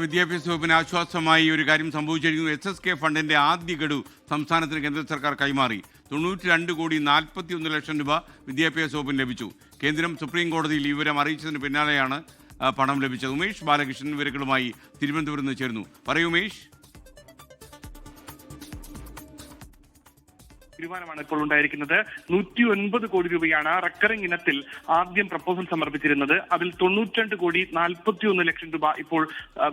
വിദ്യാഭ്യാസ വകുപ്പിന് ആശ്വാസമായി ഒരു കാര്യം സംഭവിച്ചിരിക്കുന്നു. SSK ഫണ്ടിന്റെ ആദ്യ ഗഡു സംസ്ഥാനത്തിന് കേന്ദ്ര സർക്കാർ കൈമാറി. 92,41,00,000 രൂപ വിദ്യാഭ്യാസ വകുപ്പിന് ലഭിച്ചു. കേന്ദ്രം സുപ്രീം കോടതിയിൽ ഈ വിവരം അറിയിച്ചതിന് പിന്നാലെയാണ് പണം ലഭിച്ചത്. ഉമേഷ് ബാലകൃഷ്ണൻ വിവരങ്ങളുമായി തിരുവനന്തപുരത്ത് നിന്ന് ചേരുന്നു. പറയൂ ഉമേഷ്. തീരുമാനമാണ് ഇപ്പോൾ ഉണ്ടായിരിക്കുന്നത്. 109 കോടി രൂപയാണ് റെക്കറിംഗ് ഇനത്തിൽ ആദ്യം പ്രപ്പോസൽ സമർപ്പിച്ചിരുന്നത്. അതിൽ 92,41,00,000 രൂപ ഇപ്പോൾ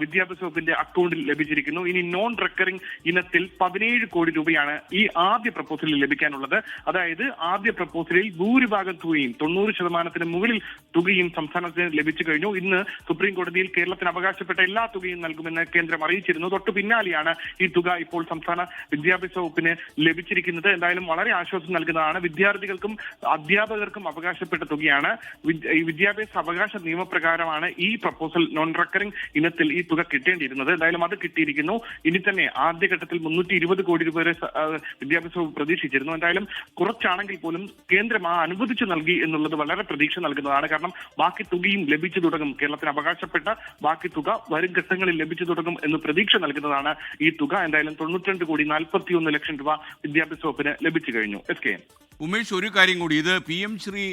വിദ്യാഭ്യാസ വകുപ്പിന്റെ അക്കൗണ്ടിൽ ലഭിച്ചിരിക്കുന്നു. ഇനി നോൺ റെക്കറിംഗ് ഇനത്തിൽ 17 കോടി രൂപയാണ് ഈ ആദ്യ പ്രപ്പോസലിൽ ലഭിക്കാനുള്ളത്. അതായത് ആദ്യ പ്രപ്പോസലിൽ ഭൂരിഭാഗം തുകയും 90% മുകളിൽ തുകയും സംസ്ഥാനത്തിന് ലഭിച്ചു കഴിഞ്ഞു. ഇന്ന് സുപ്രീം കോടതിയിൽ കേരളത്തിന് അവകാശപ്പെട്ട എല്ലാ തുകയും നൽകുമെന്ന് കേന്ദ്രം അറിയിച്ചിരുന്നു. തൊട്ടു പിന്നാലെയാണ് ഈ തുക ഇപ്പോൾ സംസ്ഥാന വിദ്യാഭ്യാസ വകുപ്പിന് ലഭിച്ചിരിക്കുന്നത്. എന്തായാലും വളരെ ആശ്വാസം നൽകുന്നതാണ്. വിദ്യാർത്ഥികൾക്കും അധ്യാപകർക്കും അവകാശപ്പെട്ട തുകയാണ്. ഈ വിദ്യാഭ്യാസ അവകാശ നിയമപ്രകാരമാണ് ഈ പ്രപ്പോസൽ നോൺ റെക്കറിംഗ് ഇനത്തിൽ ഈ തുക കിട്ടേണ്ടിയിരുന്നത്. എന്തായാലും അത് കിട്ടിയിരിക്കുന്നു. ഇനി തന്നെ ആദ്യഘട്ടത്തിൽ 320 കോടി രൂപ വരെ വിദ്യാഭ്യാസ വകുപ്പ് പ്രതീക്ഷിച്ചിരുന്നു. എന്തായാലും കുറച്ചാണെങ്കിൽ പോലും കേന്ദ്രം അനുവദിച്ചു നൽകി എന്നുള്ളത് വളരെ പ്രതീക്ഷ നൽകുന്നതാണ്. കാരണം ബാക്കി തുകയും ലഭിച്ചു തുടങ്ങും. കേരളത്തിന് അവകാശപ്പെട്ട ബാക്കി തുക വരും ഘട്ടങ്ങളിൽ ലഭിച്ചു തുടങ്ങും എന്ന് പ്രതീക്ഷ നൽകുന്നതാണ് ഈ തുക. എന്തായാലും 92,41,00,000 രൂപ വിദ്യാഭ്യാസ വകുപ്പിന് ലഭിച്ചു കഴിഞ്ഞു. ഉമേഷ്, ഒരു കാര്യം കൂടി, ഇത് PM ശ്രീ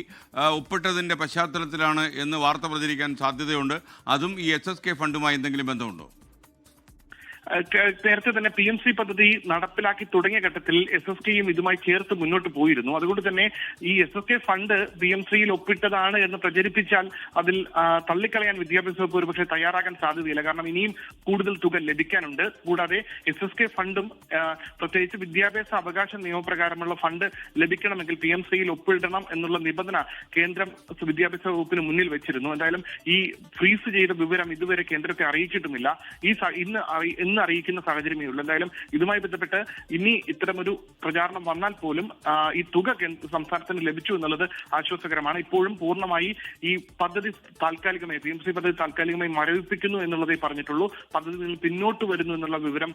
ഒപ്പിട്ടതിന്റെ പശ്ചാത്തലത്തിലാണ് എന്ന് വാർത്ത പ്രചരിക്കാൻ സാധ്യതയുണ്ട്. അതും ഈ SSK ഫണ്ടുമായി എന്തെങ്കിലും ബന്ധമുണ്ടോ? നേരത്തെ തന്നെ PMC പദ്ധതി നടപ്പിലാക്കി തുടങ്ങിയ ഘട്ടത്തിൽ SSKയും ഇതുമായി ചേർത്ത് മുന്നോട്ട് പോയിരുന്നു. അതുകൊണ്ട് തന്നെ ഈ SSK ഫണ്ട് PMCയിൽ ഒപ്പിട്ടതാണ് എന്ന് പ്രചരിപ്പിച്ചാൽ അതിൽ തള്ളിക്കളയാൻ വിദ്യാഭ്യാസ വകുപ്പ് ഒരുപക്ഷെ തയ്യാറാകാൻ സാധ്യതയില്ല. കാരണം ഇനിയും കൂടുതൽ തുക ലഭിക്കാനുണ്ട്. കൂടാതെ SSK ഫണ്ടും പ്രത്യേകിച്ച് വിദ്യാഭ്യാസ അവകാശ നിയമപ്രകാരമുള്ള ഫണ്ട് ലഭിക്കണമെങ്കിൽ PMCയിൽ ഒപ്പിടണം എന്നുള്ള നിബന്ധന കേന്ദ്രം വിദ്യാഭ്യാസ വകുപ്പിന് മുന്നിൽ വെച്ചിരുന്നു. എന്തായാലും ഈ ഫ്രീസ് ചെയ്ത വിവരം ഇതുവരെ കേന്ദ്രത്തെ അറിയിച്ചിട്ടുമില്ല. ഇന്ന് അറിയിക്കുന്ന സാഹചര്യമേ ഉള്ളൂ. എന്തായാലും ഇതുമായി ബന്ധപ്പെട്ട് ഇനി ഇത്തരമൊരു പ്രചാരണം വന്നാൽ പോലും ഈ തുക സംസ്ഥാനത്തിന് ലഭിച്ചു എന്നുള്ളത് ആശ്വാസകരമാണ്. ഇപ്പോഴും പൂർണ്ണമായി ഈ പദ്ധതി താൽക്കാലികമായി PMC പദ്ധതി താൽക്കാലികമായി മരവിപ്പിക്കുന്നു എന്നുള്ളതേ പറഞ്ഞിട്ടുള്ളൂ. പദ്ധതി നിന്ന് പിന്നോട്ട് വരുന്നു എന്നുള്ള വിവരം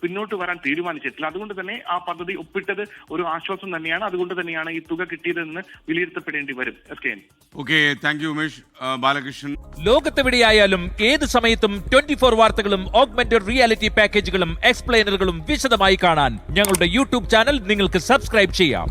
പിന്നോട്ട് വരാൻ തീരുമാനിച്ചിട്ടില്ല. അതുകൊണ്ട് തന്നെ ആ പദ്ധതി ഒപ്പിട്ടത് ഒരു ആശ്വാസം തന്നെയാണ്. അതുകൊണ്ട് തന്നെയാണ് ഈ തുക കിട്ടിയതെന്ന് വിലയിരുത്തപ്പെടേണ്ടി വരും. Okay, thank you Umesh Balakrishnan. ലോകത്തെവിടെയായാലും ഏത് സമയത്തും 24 വാർത്തകളും ഓഗ്മെന്റഡ് റിയാലിറ്റി പാക്കേജുകളും എക്സ്പ്ലെയിനറുകളും വിശദമായി കാണാൻ ഞങ്ങളുടെ YouTube ചാനൽ നിങ്ങൾക്ക് സബ്സ്ക്രൈബ് ചെയ്യാം.